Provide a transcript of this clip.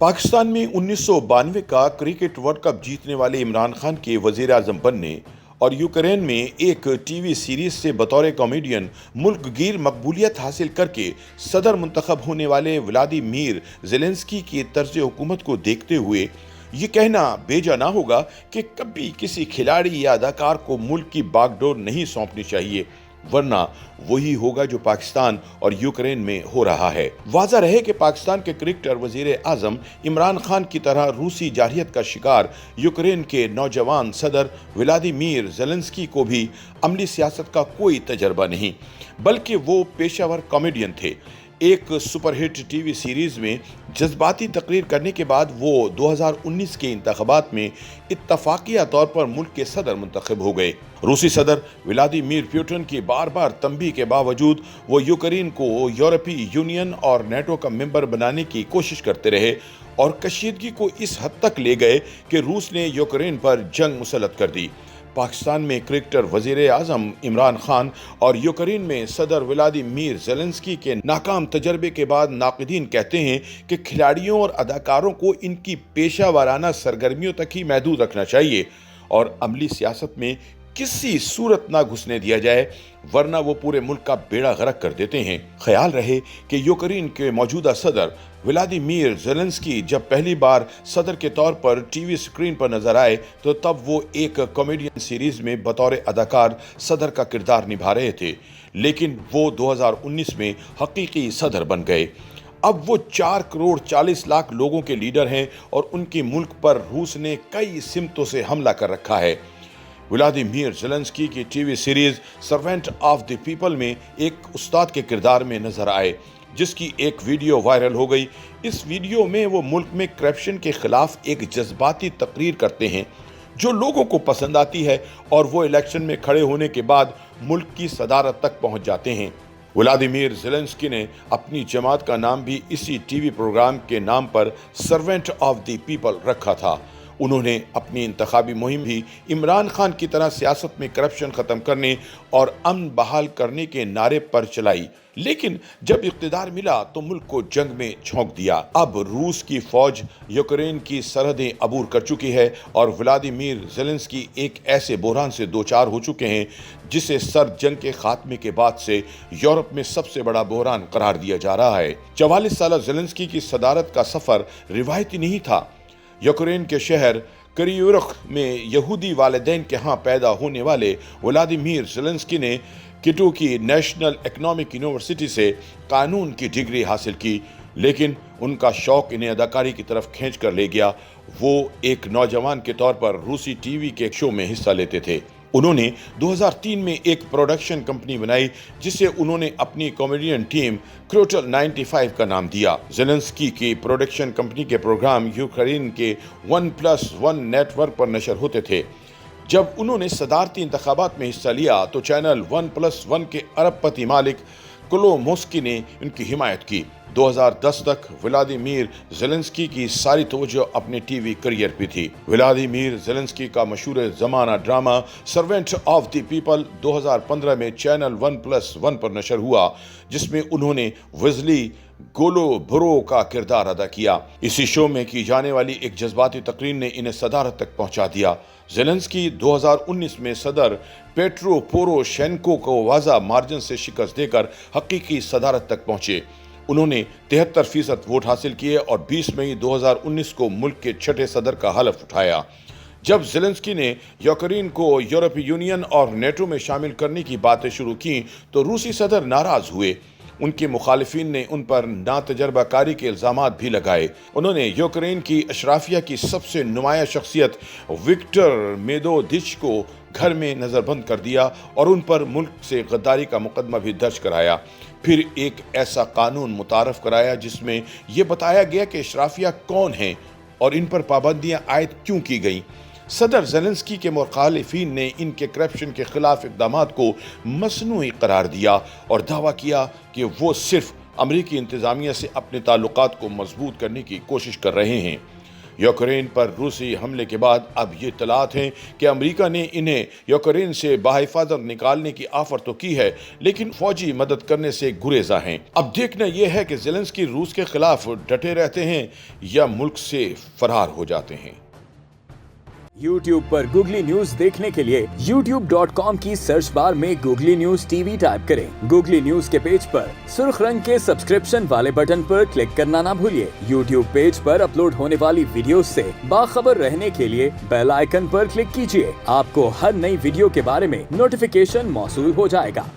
पाकिस्तान में 1992 का cricket world cup जीतने वाले इमरान खान के वजीर आजम बनने और यूक्रेन में एक टीवी सीरीज से बतौर कॉमेडियन मुल्क गिर मकबूलियत हासिल करके सदर मुंतखब होने वाले व्लादिमीर ज़ेलेंस्की की तर्ज हुकूमत को देखते हुए ये कहना बेजा ना होगा कि कभी किसी खिलाड़ी या अदाकार को मुल्क की बागडोर नहीं सौंपनी चाहिए, वरना वही होगा जो पाकिस्तान और यूक्रेन में हो रहा है। वाज़ा रहे कि पाकिस्तान के क्रिकेटर वजीर आजम इमरान खान की तरह रूसी जारहियत का शिकार यूक्रेन के नौजवान सदर व्लादिमीर ज़ेलेंस्की को भी अमली सियासत का कोई तजर्बा नहीं, बल्कि वो पेशावर कॉमेडियन थे। एक सुपरहिट टीवी सीरीज में जज्बाती तकरीर करने के बाद वो 2019 के इंतखाबात में इत्तफाकिया तौर पर मुल्क के सदर मुंतखब हो गए। रूसी सदर व्लादिमीर पुतिन की बार बार तंबीह के बावजूद वो यूक्रेन को यूरोपीय यूनियन और नेटो का मेंबर बनाने की कोशिश करते रहे और कशीदगी को इस हद तक ले गए कि रूस ने यूक्रेन पर जंग मुसल्लत कर दी। पाकिस्तान में क्रिकेटर वजीर आजम इमरान खान और यूक्रेन में सदर व्लादिमीर ज़ेलेंस्की के नाकाम तजर्बे के बाद नाक़दीन कहते हैं कि खिलाड़ियों और अदाकारों को इनकी पेशा वाराना सरगर्मियों तक ही महदूद रखना चाहिए और अमली सियासत में किसी सूरत ना घुसने दिया जाए, वरना वो पूरे मुल्क का बेड़ा गर्क कर देते हैं। ख्याल रहे कि यूक्रेन के मौजूदा सदर व्लादिमीर ज़ेलेंस्की जब पहली बार सदर के तौर पर टीवी स्क्रीन पर नजर आए तो तब वो एक कॉमेडियन सीरीज में बतौर अदाकार सदर का किरदार निभा रहे थे, लेकिन वो 2019 में हकीकी सदर बन गए। अब वो 4 करोड़ 40 लाख लोगों के लीडर हैं और उनके मुल्क पर रूस ने कई सिमतों से हमला कर रखा है। व्लादिमीर ज़ेलेंस्की की TV series servant of the people में एक उस्ताद के किरदार में नजर आए, जिसकी एक वीडियो वायरल हो गई। इस वीडियो में वो मुल्क में करप्शन के खिलाफ एक जज्बाती तकरीर करते हैं जो लोगों को पसंद आती है और वो इलेक्शन में खड़े होने के बाद मुल्क की सदारत तक पहुंच जाते हैं। व्लादिमीर ज़ेलेंस्की ने अपनी जमात का नाम भी इसी टीवी प्रोग्राम के नाम पर सर्वेंट ऑफ द पीपल रखा था। उन्होंने अपनी इंतखाबी मुहिम भी इमरान खान की तरह सियासत में करप्शन ख़त्म करने और अमन बहाल करने के नारे पर चलाई, लेकिन जब इक़्तिदार मिला तो मुल्क को जंग में झोंक दिया। अब रूस की फौज यूक्रेन की सरहदें अबूर कर चुकी है और व्लादिमीर ज़ेलेंस्की एक ऐसे बहरान से दो चार हो चुके हैं जिसे सर्द जंग के खात्मे के बाद से यूरोप में सबसे बड़ा बहरान करार दिया जा रहा है। 44 साल ज़ेलेंस्की की सदारत का सफ़र रिवायती नहीं था। यूक्रेन के शहर करियोरख में यहूदी वालिदैन के यहाँ पैदा होने वाले व्लादिमीर ज़ेलेंस्की ने कीटो की नेशनल इकोनॉमिक यूनिवर्सिटी से कानून की डिग्री हासिल की, लेकिन उनका शौक इन्हें अदाकारी की तरफ खींच कर ले गया। वो एक नौजवान के तौर पर रूसी टीवी के शो में हिस्सा लेते थे। उन्होंने 2003 में एक प्रोडक्शन कंपनी बनाई जिसे उन्होंने अपनी कॉमेडियन टीम क्रोटल 95 का नाम दिया। ज़ेलेंस्की की प्रोडक्शन कंपनी के प्रोग्राम यूक्रेन के 1+1 नेटवर्क पर नशर होते थे। जब उन्होंने सदारती इंतखाबात में हिस्सा लिया तो चैनल 1+1 के अरबपति मालिक कोलोमोस्की ने उनकी हिमायत की। 2010 तक व्लादिमीर ज़ेलेंस्की की सारी तवज्जो अपने टीवी करियर पे थी। व्लादिमीर ज़ेलेंस्की का मशहूर ज़माना drama servant of the people 2015 में चैनल 1+1 पर नशर हुआ, जिसमें उन्होंने वेज़ली गोलोब्रो का किरदार अदा किया। इसी शो में की जाने वाली एक जज्बाती तकरीर ने इन्हें सदारत तक पहुंचा दिया। ज़ेलेंस्की 2019 में सदर पेट्रो पोरोशेंको को वाज़ा मार्जिन से शिकस्त देकर हकीकी सदारत तक पहुंचे। उन्होंने 73% वोट हासिल किए और 20 मई 2019 को मुल्क के छठे सदर का हलफ उठाया। जब ज़ेलेंस्की ने यूक्रेन को यूरोपीय यूनियन और नेटो में शामिल करने की बातें शुरू की तो रूसी सदर नाराज हुए। उनके मुखालिफिन ने उन पर नातजर्बाकारी के इल्ज़ामात भी लगाए। उन्होंने यूक्रेन की अशराफिया की सबसे नुमाया शख्सियत विक्टर मेदोदिच को घर में नज़रबंद कर दिया और उन पर मुल्क से गद्दारी का मुकदमा भी दर्ज कराया। फिर एक ऐसा कानून मुतारफ कराया जिसमें यह बताया गया कि अशराफिया कौन हैं और इन पर पाबंदियां आयद क्यों की गईं। सदर ज़ेलेंस्की के मुखालिफिन ने इनके करप्शन के खिलाफ इक़दामात को मसनूई करार दिया और दावा किया कि वो सिर्फ अमरीकी इंतज़ामिया से अपने ताल्लुकात को मजबूत करने की कोशिश कर रहे हैं। यूक्रेन पर रूसी हमले के बाद अब ये इत्तलात हैं कि अमेरिका ने इन्हें यूक्रेन से बाहिफाजत निकालने की ऑफर तो की है, लेकिन फौजी मदद करने से गुरेजा हैं। अब देखना यह है कि ज़ेलेंस्की रूस के खिलाफ डटे रहते हैं या मुल्क से फरार हो जाते हैं। YouTube पर गूगली न्यूज देखने के लिए youtube.com की सर्च बार में गूगली न्यूज टीवी टाइप करें। गूगली न्यूज के पेज पर सुर्ख रंग के सब्सक्रिप्शन वाले बटन पर क्लिक करना ना भूलिए। YouTube पेज पर अपलोड होने वाली वीडियोस से बाखबर रहने के लिए बेल आइकन पर क्लिक कीजिए। आपको हर नई वीडियो के बारे में नोटिफिकेशन मौसूल हो जाएगा।